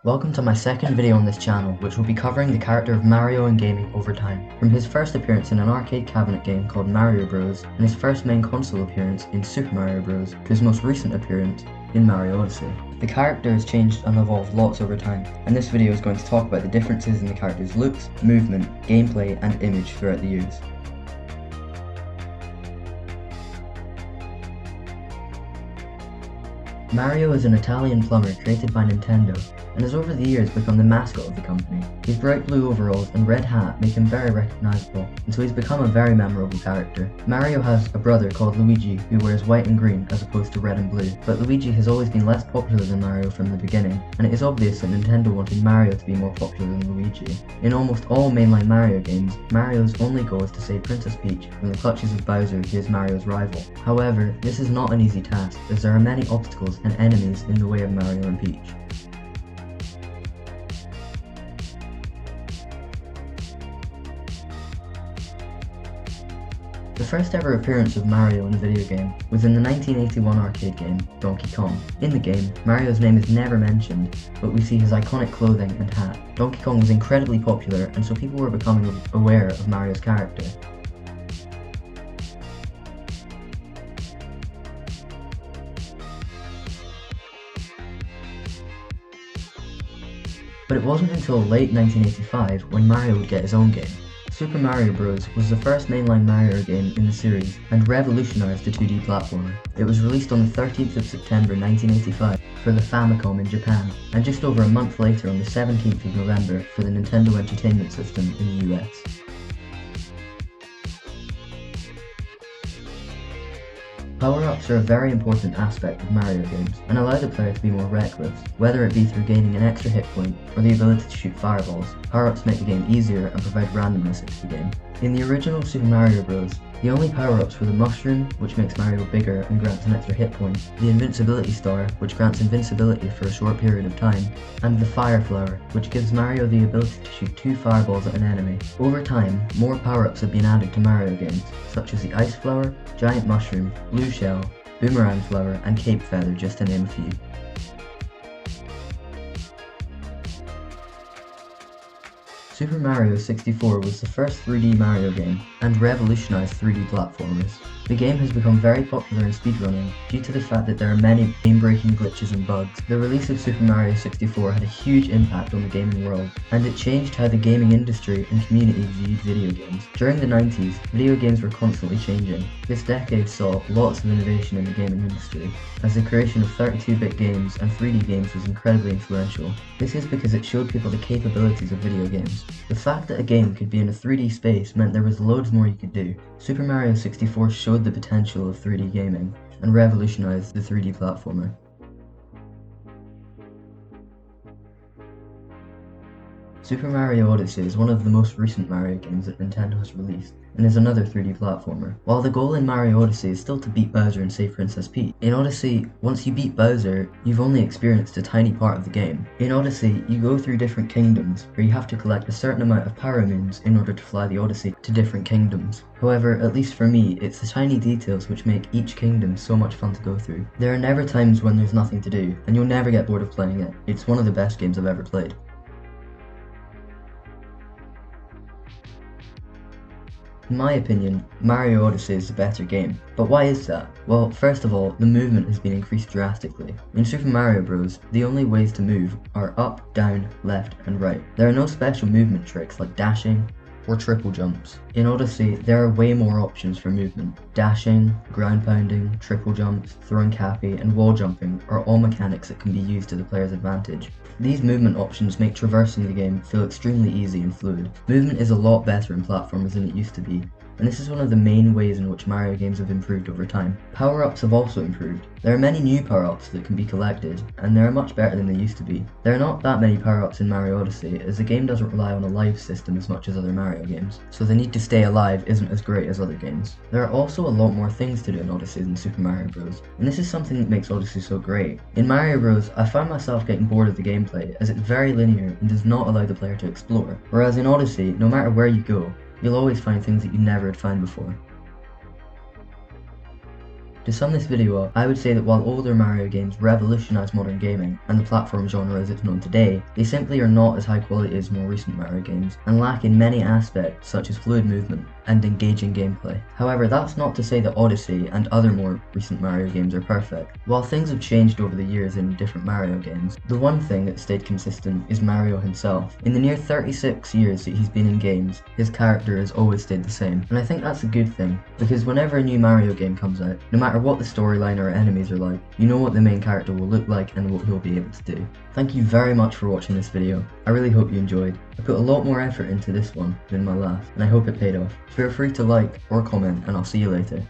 Welcome to my second video on this channel, which will be covering the character of Mario in gaming over time. From his first appearance in an arcade cabinet game called Mario Bros, and his first main console appearance in Super Mario Bros, to his most recent appearance in Mario Odyssey. The character has changed and evolved lots over time, and this video is going to talk about the differences in the character's looks, movement, gameplay, and image throughout the years. Mario is an Italian plumber created by Nintendo, and has over the years become the mascot of the company. His bright blue overalls and red hat make him very recognisable, and so he's become a very memorable character. Mario has a brother called Luigi who wears white and green as opposed to red and blue, but Luigi has always been less popular than Mario from the beginning, and it is obvious that Nintendo wanted Mario to be more popular than Luigi. In almost all mainline Mario games, Mario's only goal is to save Princess Peach from the clutches of Bowser, who is Mario's rival. However, this is not an easy task, as there are many obstacles and enemies in the way of Mario and Peach. The first ever appearance of Mario in a video game was in the 1981 arcade game, Donkey Kong. In the game, Mario's name is never mentioned, but we see his iconic clothing and hat. Donkey Kong was incredibly popular, and so people were becoming aware of Mario's character. But it wasn't until late 1985 when Mario would get his own game. Super Mario Bros. Was the first mainline Mario game in the series and revolutionized the 2D platformer. It was released on the 13th of September 1985 for the Famicom in Japan, and just over a month later on the 17th of November for the Nintendo Entertainment System in the US. Power-ups are a very important aspect of Mario games, and allow the player to be more reckless, whether it be through gaining an extra hit point or the ability to shoot fireballs. Power-ups make the game easier and provide randomness into the game. In the original Super Mario Bros., the only power-ups were the Mushroom, which makes Mario bigger and grants an extra hit point, the Invincibility Star, which grants invincibility for a short period of time, and the Fire Flower, which gives Mario the ability to shoot 2 fireballs at an enemy. Over time, more power-ups have been added to Mario games, such as the Ice Flower, Giant Mushroom, Blue Shell, Boomerang Flower, and Cape Feather, just to name a few. Super Mario 64 was the first 3D Mario game, and revolutionized 3D platformers. The game has become very popular in speedrunning due to the fact that there are many game-breaking glitches and bugs. The release of Super Mario 64 had a huge impact on the gaming world, and it changed how the gaming industry and community viewed video games. During the 90s, video games were constantly changing. This decade saw lots of innovation in the gaming industry, as the creation of 32-bit games and 3D games was incredibly influential. This is because it showed people the capabilities of video games. The fact that a game could be in a 3D space meant there was loads more you could do. Super Mario 64 showed the potential of 3D gaming, and revolutionized the 3D platformer. Super Mario Odyssey is one of the most recent Mario games that Nintendo has released, and is another 3D platformer. While the goal in Mario Odyssey is still to beat Bowser and save Princess Peach, in Odyssey, once you beat Bowser, you've only experienced a tiny part of the game. In Odyssey, you go through different kingdoms, where you have to collect a certain amount of power moons in order to fly the Odyssey to different kingdoms. However, at least for me, it's the tiny details which make each kingdom so much fun to go through. There are never times when there's nothing to do, and you'll never get bored of playing it. It's one of the best games I've ever played. In my opinion, Mario Odyssey is the better game. But why is that? Well, first of all, the movement has been increased drastically. In Super Mario Bros., the only ways to move are up, down, left, and right. There are no special movement tricks like dashing or triple jumps. In Odyssey, there are way more options for movement. Dashing, ground pounding, triple jumps, throwing cappy, and wall jumping are all mechanics that can be used to the player's advantage. These movement options make traversing the game feel extremely easy and fluid. Movement is a lot better in platformers than it used to be, and this is one of the main ways in which Mario games have improved over time. Power-ups have also improved. There are many new power-ups that can be collected, and they are much better than they used to be. There are not that many power-ups in Mario Odyssey, as the game doesn't rely on a life system as much as other Mario games, so the need to stay alive isn't as great as other games. There are also a lot more things to do in Odyssey than Super Mario Bros, and this is something that makes Odyssey so great. In Mario Bros, I found myself getting bored of the gameplay, as it's very linear and does not allow the player to explore, whereas in Odyssey, no matter where you go, you'll always find things that you never had found before. To sum this video up, I would say that while older Mario games revolutionized modern gaming and the platform genre as it's known today, they simply are not as high quality as more recent Mario games, and lack in many aspects such as fluid movement and engaging gameplay. However, that's not to say that Odyssey and other more recent Mario games are perfect. While things have changed over the years in different Mario games, the one thing that stayed consistent is Mario himself. In the near 36 years that he's been in games, his character has always stayed the same, and I think that's a good thing, because whenever a new Mario game comes out, no matter what the storyline or enemies are like, you know what the main character will look like and what he'll be able to do. Thank you very much for watching this video. I really hope you enjoyed. I put a lot more effort into this one than my last, and I hope it paid off. Feel free to like or comment, and I'll see you later.